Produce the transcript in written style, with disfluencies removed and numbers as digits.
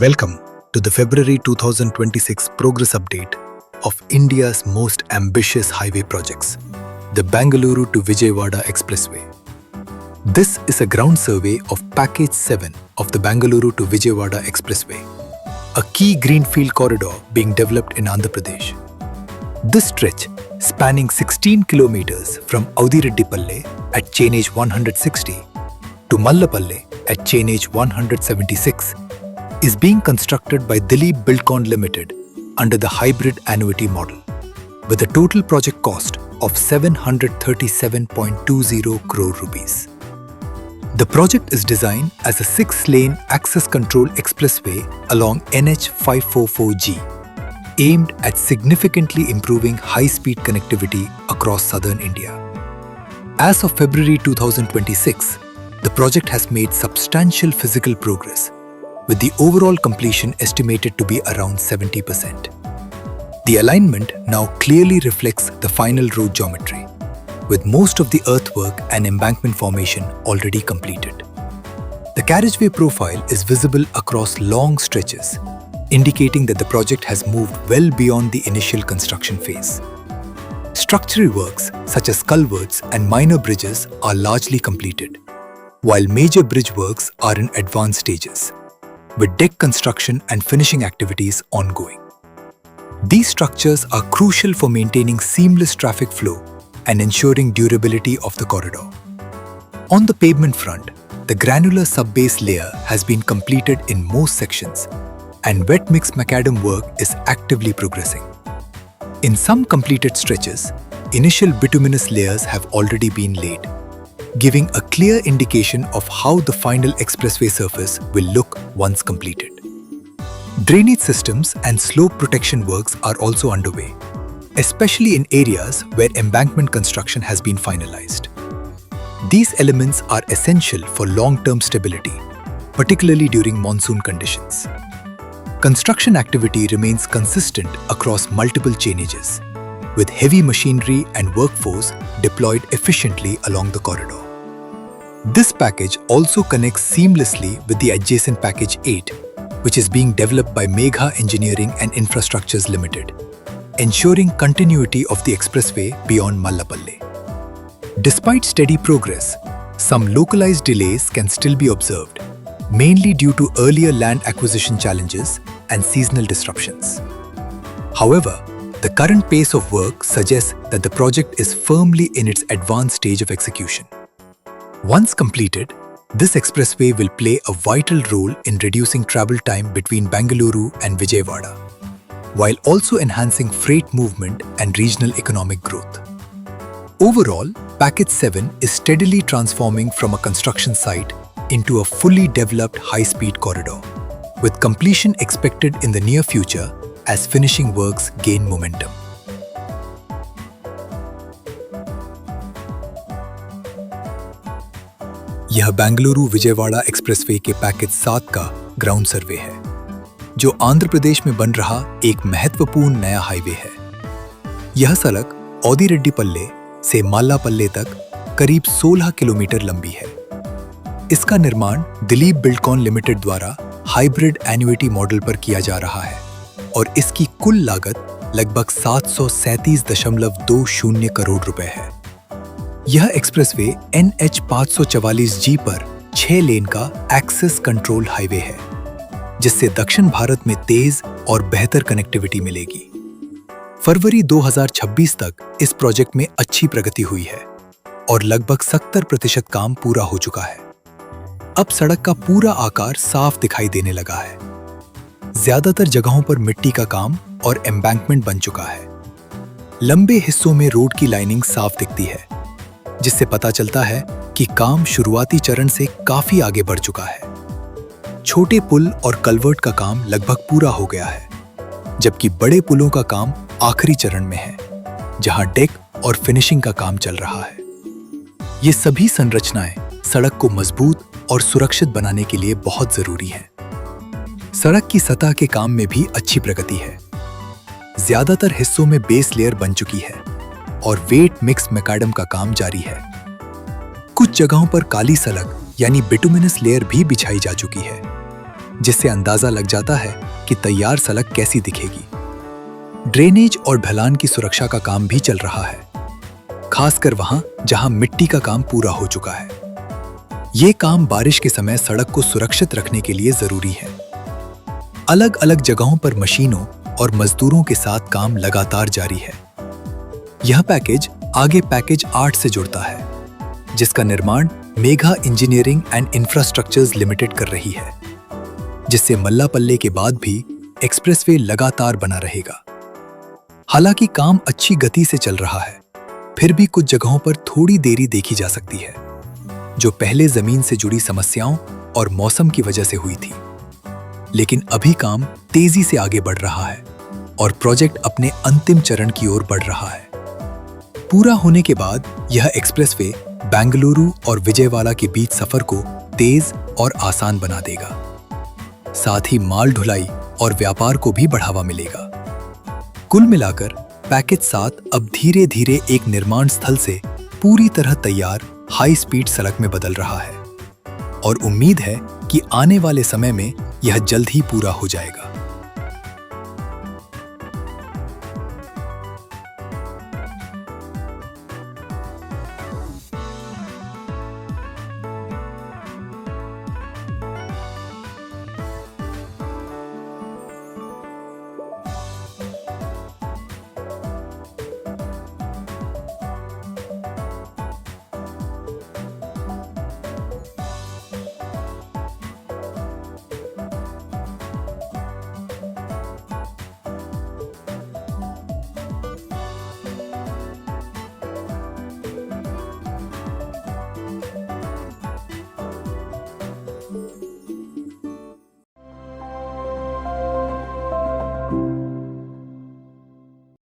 Welcome to the February 2026 progress update of India's most ambitious highway projects, the Bangalore to Vijayawada Expressway. This is a ground survey of Package 7 of the Bangalore to Vijayawada Expressway, a key greenfield corridor being developed in Andhra Pradesh. This stretch, spanning 16 kilometers from Audireddypalle at chainage 160 to Mallapalle at chainage 176, is being constructed by Dilip Buildcon Limited under the hybrid annuity model, with a total project cost of 737.20 crore rupees. The project is designed as a 6-lane access-control expressway along NH 544G, aimed at significantly improving high-speed connectivity across southern India. As of February 2026, the project has made substantial physical progress, with the overall completion estimated to be around 70%. The alignment now clearly reflects the final road geometry, with most of the earthwork and embankment formation already completed. The carriageway profile is visible across long stretches, indicating that the project has moved well beyond the initial construction phase. Structural works such as culverts and minor bridges are largely completed, while major bridge works are in advanced stages, with deck construction and finishing activities ongoing. These structures are crucial for maintaining seamless traffic flow and ensuring durability of the corridor. On the pavement front, the granular subbase layer has been completed in most sections, and wet mix macadam work is actively progressing. In some completed stretches, initial bituminous layers have already been laid, giving a clear indication of how the final expressway surface will look once completed. Drainage systems and slope protection works are also underway, especially in areas where embankment construction has been finalized. These elements are essential for long-term stability, particularly during monsoon conditions. Construction activity remains consistent across multiple chainages, with heavy machinery and workforce deployed efficiently along the corridor. This package also connects seamlessly with the adjacent Package 8, which is being developed by Megha Engineering and Infrastructures Limited, ensuring continuity of the expressway beyond Mallapalle. Despite steady progress, some localized delays can still be observed, mainly due to earlier land acquisition challenges and seasonal disruptions. However, the current pace of work suggests that the project is firmly in its advanced stage of execution. Once completed, this expressway will play a vital role in reducing travel time between Bangalore and Vijayawada, while also enhancing freight movement and regional economic growth. Overall, Package 7 is steadily transforming from a construction site into a fully developed high-speed corridor, with completion expected in the near future as finishing works gain momentum. यह Bengaluru Vijayawada expressway के package 7 का ground सर्वे है, जो आंध्र प्रदेश में बन रहा एक महत्वपूर्ण नया हाईवे है। यह सड़क औदिरेड्डीपल्ले से माल्लापल्ले तक करीब 16 किलोमीटर लंबी है। इसका निर्माण दिलीप बिल्डकॉन लिमिटेड द्वारा हाइब्रिड एन्युटी मॉडल पर किया जा रहा है और इसकी कुल लागत लगभग 737.20 करोड़ रुपए है। यह एक्सप्रेसवे NH 544G पर 6 लेन का एक्सेस कंट्रोल हाईवे है, जिससे दक्षिण भारत में तेज और बेहतर कनेक्टिविटी मिलेगी। फरवरी 2026 तक इस प्रोजेक्ट में अच्छी प्रगति हुई है और लगभग 70% काम पूरा हो चुका है। अब सड़क का पूरा आकार साफ दिखाई देने लगा है। ज्यादातर जगहों पर मिट्टी का काम और एम्बैंकमेंट बन चुका है। लंबे हिस्सों में रोड की लाइनिंग साफ दिखती है, जिससे पता चलता है कि काम शुरुआती चरण से काफी आगे बढ़ चुका है। छोटे पुल और कलवर्ट का काम लगभग पूरा हो गया है, जबकि बड़े पुलों का काम आखिरी चरण में है, जहां डेक और फिनिशिंग का काम चल रहा है। ये सभी संरचनाएं सड़क को मजबूत और सुरक्षित बनाने के लिए बहुत जरूरी हैं। सड़क की सतह के काम में भी अच्छी प्रगति है। ज्यादातर हिस्सों में बेस लेयर बन चुकी है और वेट मिक्स मैकाडम का काम जारी है। कुछ जगहों पर काली सड़क यानी बिटुमिनस लेयर भी बिछाई जा चुकी है। जिससे अंदाजा लग जाता है कि तैयार सड़क कैसी दिखेगी। ड्रेनेज और ढलान की सुरक्षा का काम भी चल रहा है, खासकर वहां जहां मिट्टी का काम पूरा हो चुका है। ये काम बारिश के समय सड़क को सुरक्षित रखने के लिए जरूरी है। अलग अलग जगहों पर मशीनों और मजदूरों के साथ काम लगातार जारी है। यह पैकेज आगे पैकेज 8 से जुड़ता है, जिसका निर्माण Megha engineering and infrastructures limited कर रही है, जिससे मल्लापल्ले के बाद भी एक्सप्रेसवे लगातार बना रहेगा। हालांकि काम अच्छी गति से चल रहा है, फिर भी कुछ जगहों पर थोड़ी देरी देखी जा सकती है, जो पहले जमीन से जुड़ी समस्याओं और मौसम की वजह से हुई थी। लेकिन अभी काम तेजी से आगे बढ़ रहा है और प्रोजेक्ट अपने अंतिम चरण की ओर बढ़ रहा है। पूरा होने के बाद यह एक्सप्रेसवे बेंगलुरु और विजयवाड़ा के बीच सफर को तेज और आसान बना देगा। साथ ही माल ढुलाई और व्यापार को भी बढ़ावा मिलेगा। कुल मिलाकर पैकेज 7 अब धीरे धीरे एक निर्माण स्थल से पूरी तरह तैयार हाई स्पीड सड़क में बदल रहा है और उम्मीद है कि आने वाले समय में यह जल्द ही पूरा हो जाएगा।